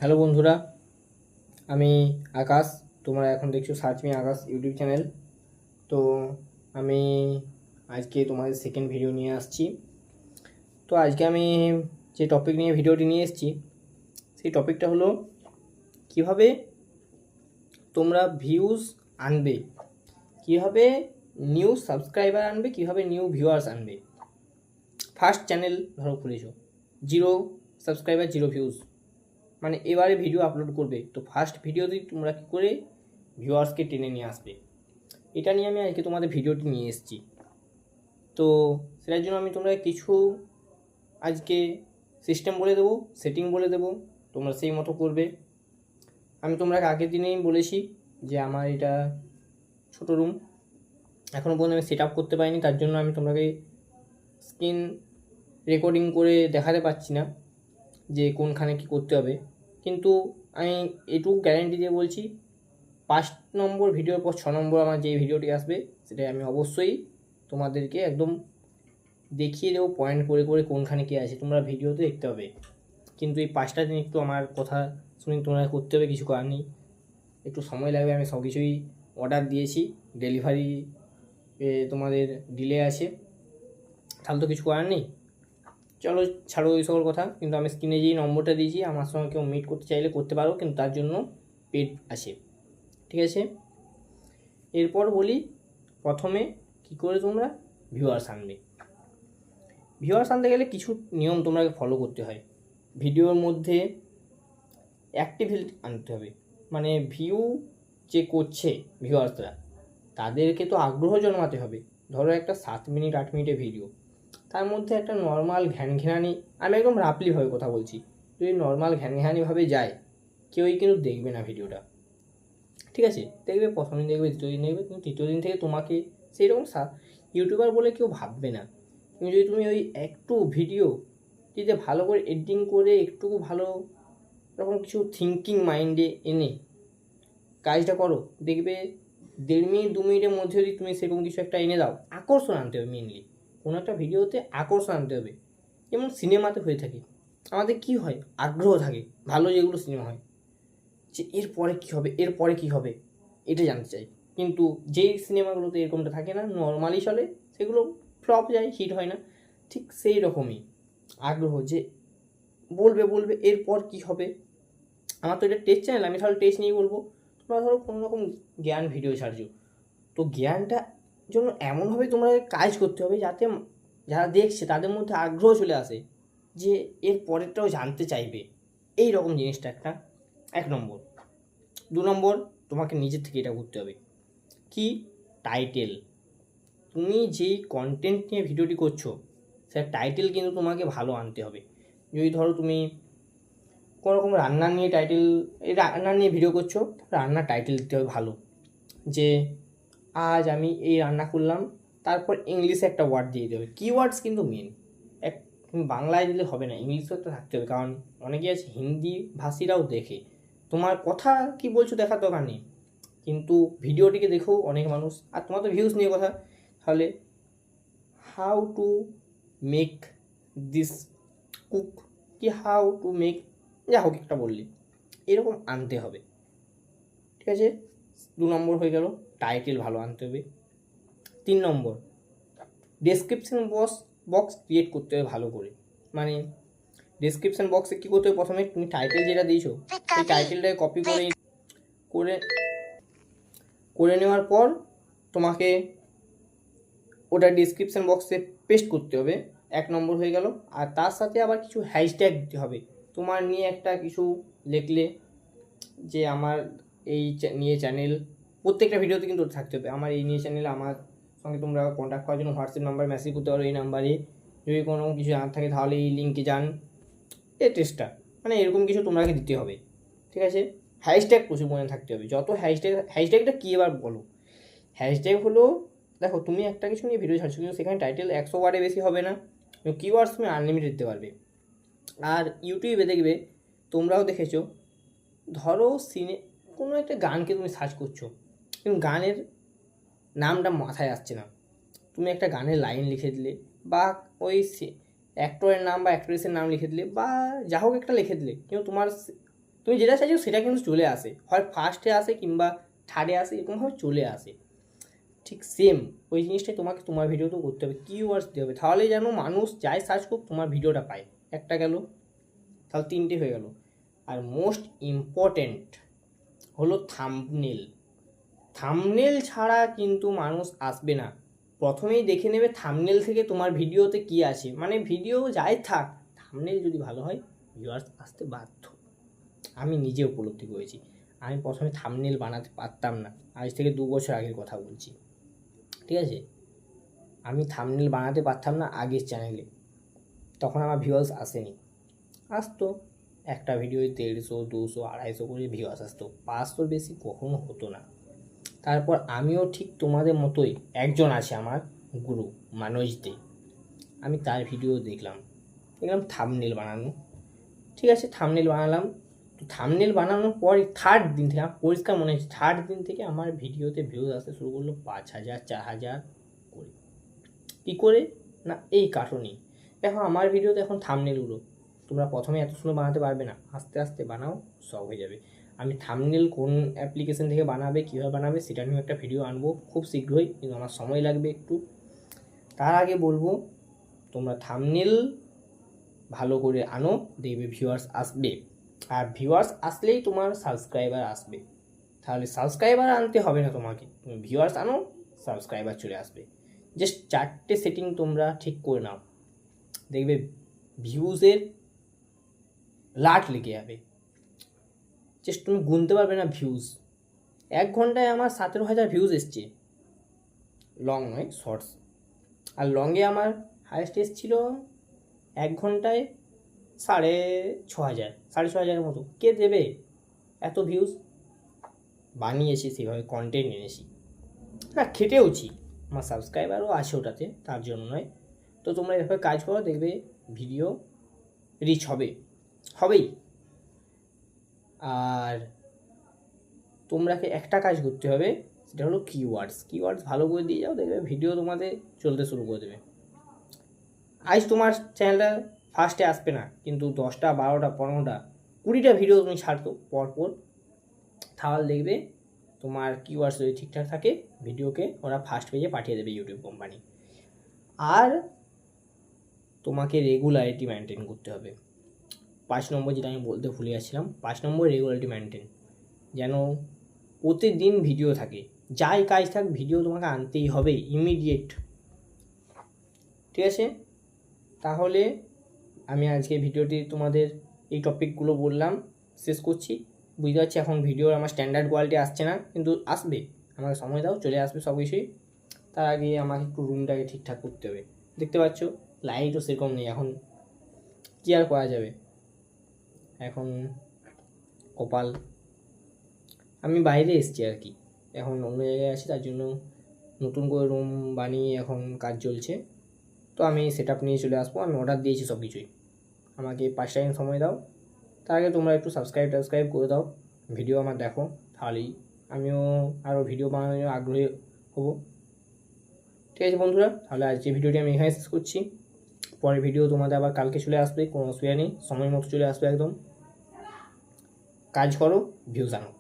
Hello বন্ধুরা, আমি আকাশ। তোমরা এখন দেখছো সার্চ মি আকাশ ইউটিউব চ্যানেল। তো আমি আজকে তোমাদের সেকেন্ড ভিডিও নিয়ে আসছি। তো আজকে আমি যে টপিক নিয়ে ভিডিওটি নিয়ে এসেছি সেই টপিকটা হলো কিভাবে তোমরা ভিউজ আনবে, কিভাবে নিউ সাবস্ক্রাইবার আনবে, কিভাবে নিউ ভিউয়ার্স আনবে। ফার্স্ট চ্যানেল ধরো খুলেছো, 0 সাবস্ক্রাইবার 0 ভিউজ, মানে এবারে ভিডিও আপলোড করবে, তো ফার্স্ট ভিডিওতেই তোমরা কী করে ভিউয়ার্সকে টেনে নিয়ে আসবে, এটা নিয়ে আমি আজকে তোমাদের ভিডিওটি নিয়ে এসেছি। তো সেটার জন্য আমি তোমরা কিছু আজকে সিস্টেম বলে দেবো, সেটিং বলে দেবো, তোমরা সেই মতো করবে। আমি তোমরা আগের দিনেই বলেছি যে আমার এটা ছোটো রুম, এখনও পর্যন্ত আমি সেট আপ করতে পারিনি, তার জন্য আমি তোমাকে স্ক্রিন রেকর্ডিং করে দেখাতে পারছি না যে কোনখানে কী করতে হবে। কিন্তু আমি এটুকু গ্যারেন্টি দিয়ে বলছি, 5 নম্বর ভিডিওর পর 6 নম্বর আমার যে ভিডিওটি আসবে সেটাই আমি অবশ্যই তোমাদেরকে একদম দেখিয়ে দেবো পয়েন্ট করে করে কোনখানে কী আছে, তোমরা ভিডিওতে দেখতে হবে। কিন্তু এই 5টা দিন একটু আমার কথা শুনে তোমরা করতে হবে, কিছু করার নেই, একটু সময় লাগবে। আমি সব কিছুই অর্ডার দিয়েছি, ডেলিভারি তোমাদের ডিলে আছে, তাহলে তো কিছু করার নেই। চলো ছাড়ো ওই সকল কথা। কিন্তু আমি স্ক্রিনে যেই নম্বরটা দিয়েছি, আমার সঙ্গে কেউ মিট করতে চাইলে করতে পারো, কিন্তু তার জন্য পেড আছে, ঠিক আছে। এরপর বলি প্রথমে কী করে তোমরা ভিউয়ার্স আনবে। ভিউয়ার্স আনতে গেলে কিছু নিয়ম তোমাকে ফলো করতে হয়। ভিডিওর মধ্যে অ্যাক্টিভিটি আনতে হবে, মানে ভিউ যে করছে ভিউয়ার্সরা, তাদেরকে তো আগ্রহ জন্মাতে হবে। ধরো একটা 7 মিনিট 8 মিনিটের ভিডিও, তার মধ্যে একটা নর্মাল ঘ্যানঘ্যানানি, আমি একদম রাফলিভাবে কথা বলছি, যদি নর্মাল ঘ্যানঘ্যানানিভাবে যায় কেউই কিন্তু দেখবে না ভিডিওটা, ঠিক আছে। দেখবে প্রথম দিন, দেখবে দ্বিতীয় দিন, দেখবে কিন্তু তৃতীয় দিন থেকে তোমাকে সেই রকম ইউটিউবার বলে কেউ ভাববে না। কিন্তু যদি তুমি ওই একটু ভিডিও যদি ভালো করে এডিটিং করে একটু ভালো রকম কিছু থিঙ্কিং মাইন্ডে এনে কাজটা করো, দেখবে 1.5 মিনিট 2 মিনিটের মধ্যে যদি তুমি সেরকম কিছু একটা এনে দাও, আকর্ষণ আনতে হবে। মেনলি কোনো একটা ভিডিওতে আকর্ষণ আনতে হবে। যেমন সিনেমাতে হয়ে থাকে, আমাদের কি হয়, আগ্রহ থাকে, ভালো যেগুলো সিনেমা হয় যে এরপরে কী হবে, এরপরে কী হবে, এটা জানতে চাই। কিন্তু যেই সিনেমাগুলোতে এরকমটা থাকে না, নর্মালি চলে, সেগুলো ফ্লপ যায়, হিট হয় না। ঠিক সেই রকমই আগ্রহ, যে বলবে বলবে এরপর কী হবে। আমার তো এটা টেস্ট চ্যানেল, আমি তাহলে টেস্ট নিয়েই বলবো। তোমরা ধরো কোনো রকম জ্ঞান ভিডিও ছাড়ছো, তো জ্ঞানটা জন্য এমনভাবে তোমরা কাজ করতে হবে যাতে যারা দেখছে তাদের মধ্যে আগ্রহ চলে আসে, যে এর পরেরটাও জানতে চাইবে। এই রকম জিনিসটা একটা 1 নম্বর। 2 নম্বর, তোমাকে নিজের থেকে এটা করতে হবে কি, টাইটেল। তুমি যেই কন্টেন্ট নিয়ে ভিডিওটি করছো সেটা টাইটেল কিন্তু তোমাকে ভালো আনতে হবে। যদি ধরো তুমি কোনো রকম রান্না নিয়ে টাইটেল, এই রান্না নিয়ে ভিডিও করছো, রান্নার টাইটেল দিতে হবে ভালো, যে আজ আমি এই রান্না করলাম, তারপর ইংলিশে একটা ওয়ার্ড দিয়ে দিতে হবে। কিওয়ার্ডস কিন্তু মেন। তুমি বাংলায় দিলে হবে না, ইংলিশও একটা থাকতে হবে, কারণ অনেকেই আছে হিন্দি ভাষীরাও দেখে, তোমার কথা কি বলছো দেখার দরকার নেই, কিন্তু ভিডিওটিকে দেখো অনেক মানুষ। আর তোমার তো ভিউজ নিয়ে কথা, তাহলে how to make this cook, কি হাউ টু মেক, যা হোক একটা বললি, এরকম আনতে হবে, ঠিক আছে। 2 নম্বর হয়ে গেল, টাইটেল ভালো আনতে হবে। 3 নম্বর, ডেসক্রিপশন বক্স ক্রিয়েট করতে হবে ভালো করে। মানে ডেসক্রিপশন বক্সে কী করতে হবে, প্রথমে তুমি টাইটেল যেটা দিয়েছো সেই টাইটেলটাকে কপি করে করে করে নেওয়ার পর তোমাকে ওটা ডিসক্রিপশান বক্সে পেস্ট করতে হবে, 1 নম্বর হয়ে গেল। আর তার সাথে আবার কিছু হ্যাশট্যাগ দিতে হবে, তোমার নিয়ে একটা কিছু লিখলে, যে আমার এই নিয়ে চ্যানেল, প্রত্যেকটা ভিডিওতে কিন্তু ওটা থাকতে হবে, আমার এই নিয়ে চ্যানেল, আমার সঙ্গে তোমরা কন্ট্যাক্ট করার জন্য হোয়াটসঅ্যাপ নাম্বার মেসেজ করতে পারো এই নাম্বারে, যদি কোনো কিছু জানার থাকে তাহলে এই লিঙ্কে যান, এই টেস্টটা, মানে এরকম কিছু তোমাকে দিতে হবে, ঠিক আছে। হ্যাশট্যাগ প্রচুর মনে থাকতে হবে, যত হ্যাশট্যাগটা কী এবার বলো। হ্যাশট্যাগ হলো, দেখো তুমি একটা কিছু নিয়ে ভিডিও ছাড়ছো, কিন্তু সেখানে টাইটেল 100 ওয়ার্ডে বেশি হবে না, কিওয়ার্ডস তুমি আনলিমিটেড দিতে পারবে। আর ইউটিউবে দেখবে, তোমরাও দেখেছো, ধরো কোনো একটা গানকে তুমি সার্চ করছো, কিন্তু গানের নামটা মাথায় আসছে না, তুমি একটা গানের লাইন লিখে দিলে, বা ওই অ্যাক্টরের নাম বা অ্যাক্ট্রেসের নাম লিখে দিলে, বা যা হোক একটা লিখে দিলে, কিন্তু তোমার তুমি যেটা চাইছো সেটা কিন্তু চলে আসে, হয় ফার্স্টে আসে কিংবা থার্ডে আসে, এরকমভাবে চলে আসে। ঠিক সেম ওই জিনিসটাই তোমাকে তোমার ভিডিওতেও করতে হবে, কিওয়ার্ডস দিতে হবে, তাহলে যেন মানুষ যাই সার্চ করুক তোমার ভিডিওটা পায়। একটা গেল, তাহলে 3টে হয়ে গেল। আর মোস্ট ইম্পর্ট্যান্ট হলো থাম্বনেল। থাম্বনেল ছাড়া কিন্তু মানুষ আসবে না। প্রথমেই দেখে নেবে থাম্বনেল থেকে তোমার ভিডিওতে কি আছে, মানে ভিডিও যাই থাক, থাম্বনেল যদি ভালো হয় ভিউয়ার্স আসতে বাধ্য। আমি নিজে উপলব্ধি করেছি। আমি প্রথমে থাম্বনেল বানাতে পারতাম না, আজ থেকে 2 বছর আগের কথা বলছি, ঠিক আছে? আমি থাম্বনেল বানাতে পারতাম না আগের চ্যানেলে, তখন আমার ভিউয়ার্স আসেনি। আসতো একটা ভিডিওয় 150, 200, 250 করে ভিউয়ার্স আসতো, 500 বেশি কখনো হতো না। তারপর আমিও ঠিক তোমাদের মতোই, একজন আছে আমার গুরু মানজ দে, আমি তার ভিডিও দেখলাম থাম্বনেল বানানো। ঠিক আছে, থাম্বনেল বানালাম। তো থাম্বনেল বানানোর পরে থার্ড দিন থেকে আমার পরিষ্কার মনে হচ্ছে, থার্ড দিন থেকে আমার ভিডিওতে ভিউজ আসতে শুরু করলো 5000, 4000 করে। কী করে না, এই কারণেই। দেখো আমার ভিডিওতে এখন থাম্বনেলগুলো তোমরা প্রথমে এত সুন্দর বানাতে পারবে না, আস্তে আস্তে বানাও, সব হয়ে যাবে। আমি থাম্বনেল কোন অ্যাপ্লিকেশন থেকে বানাবে, কীভাবে বানাবে সেটা নিয়ে একটা ভিডিও আনবো খুব শীঘ্রই, কিন্তু আমার সময় লাগবে একটু। তার আগে বলবো তোমরা থাম্বনেল ভালো করে আনো, দেখবে ভিউয়ার্স আসবে। আর ভিউয়ার্স আসলেই তোমার সাবস্ক্রাইবার আসবে। তাহলে সাবস্ক্রাইবার আনতে হবে না তোমাকে, তুমি ভিউয়ার্স আনো, সাবস্ক্রাইবার চলে আসবে। জাস্ট 4টে সেটিং তোমরা ঠিক করে নাও, দেখবে ভিউজের লাট লেগে যাবে। জাস্ট তুমি গুনতে পারবে না ভিউজ। 1 ঘন্টায় আমার 17,000 ভিউজ এসছে, লং নয়, শর্টস। আর লংয়ে আমার হাইয়েস্ট এসেছিল 1 ঘন্টায় 6,500, 6,500 মতো। কে দেবে এত ভিউজ? বানিয়েছি সেভাবে, কন্টেন্ট এনেছি না, খেটেওছি, আমার সাবস্ক্রাইবারও আছে ওটাতে, তার জন্য নয়। তো তোমরা এভাবে কাজ করো, দেখবে ভিডিও রিচ হবেই। আর তোমরাকে একটা কাজ করতে হবে, সেটা হলো কিওয়ার্ডস ভালো করে দিয়ে যাও, দেখবে ভিডিও তোমাদের চলতে শুরু করে দেবে। আজ তোমার চ্যানেলটা ফার্স্টে আসবে না, কিন্তু 10টা, 12টা, 15টা, 20টা ভিডিও তুমি ছাড়তো পরপর, তাহলে দেখবে তোমার কিওয়ার্ডস যদি ঠিকঠাক থাকে ভিডিওকে ওরা ফার্স্ট পেজে পাঠিয়ে দেবে ইউটিউব কোম্পানি। আর তোমাকে রেগুলারিটি মেনটেন করতে হবে। 5 নম্বর যেটা আমি বলতে ভুলে যাচ্ছিলাম, 5 নম্বর রেগুলারিটি মেনটেন, যেন প্রতিদিন ভিডিও থাকে, যাই কাজ থাক ভিডিও তোমাকে আনতেই হবে ইমিডিয়েট। ঠিক আছে, তাহলে আমি আজকে ভিডিওটি তোমাদের এই টপিকগুলো বললাম, শেষ করছি। বুঝতে পারছি এখন ভিডিওর আমার স্ট্যান্ডার্ড কোয়ালিটি আসছে না, কিন্তু আসবে, আমাকে সময় দাও, চলে আসবে সব কিছুই। তার আগে আমাকে একটু রুমটাকে ঠিকঠাক করতে হবে। দেখতে পাচ্ছ লাইটও সেরকম নেই এখন, কী আর করা যাবে, এখন কপাল। আমি বাইরে এসেছি আর কি, এখন অন্য জায়গায় আছি, তার জন্য নতুন করে রুম বানিয়ে এখন কাজ চলছে। তো আমি সেট আপ নিয়ে চলে আসবো, আমি অর্ডার দিয়েছি সব কিছুই, আমাকে 5টা দিন সময় দাও। তার আগে তোমরা একটু সাবস্ক্রাইব করে দাও, ভিডিও আমার দেখো, তাহলেই আমিও আরও ভিডিও বানানোর আগ্রহী হবো। ঠিক আছে বন্ধুরা, তাহলে আজকে ভিডিওটি আমি এখানে শেষ করছি। পরের ভিডিও তোমাদের আবার কালকে চলে আসবে, কোনো অসুবিধা নেই, সময় মতো চলে আসবে একদম। কাজ করো, ভিউজ আনো।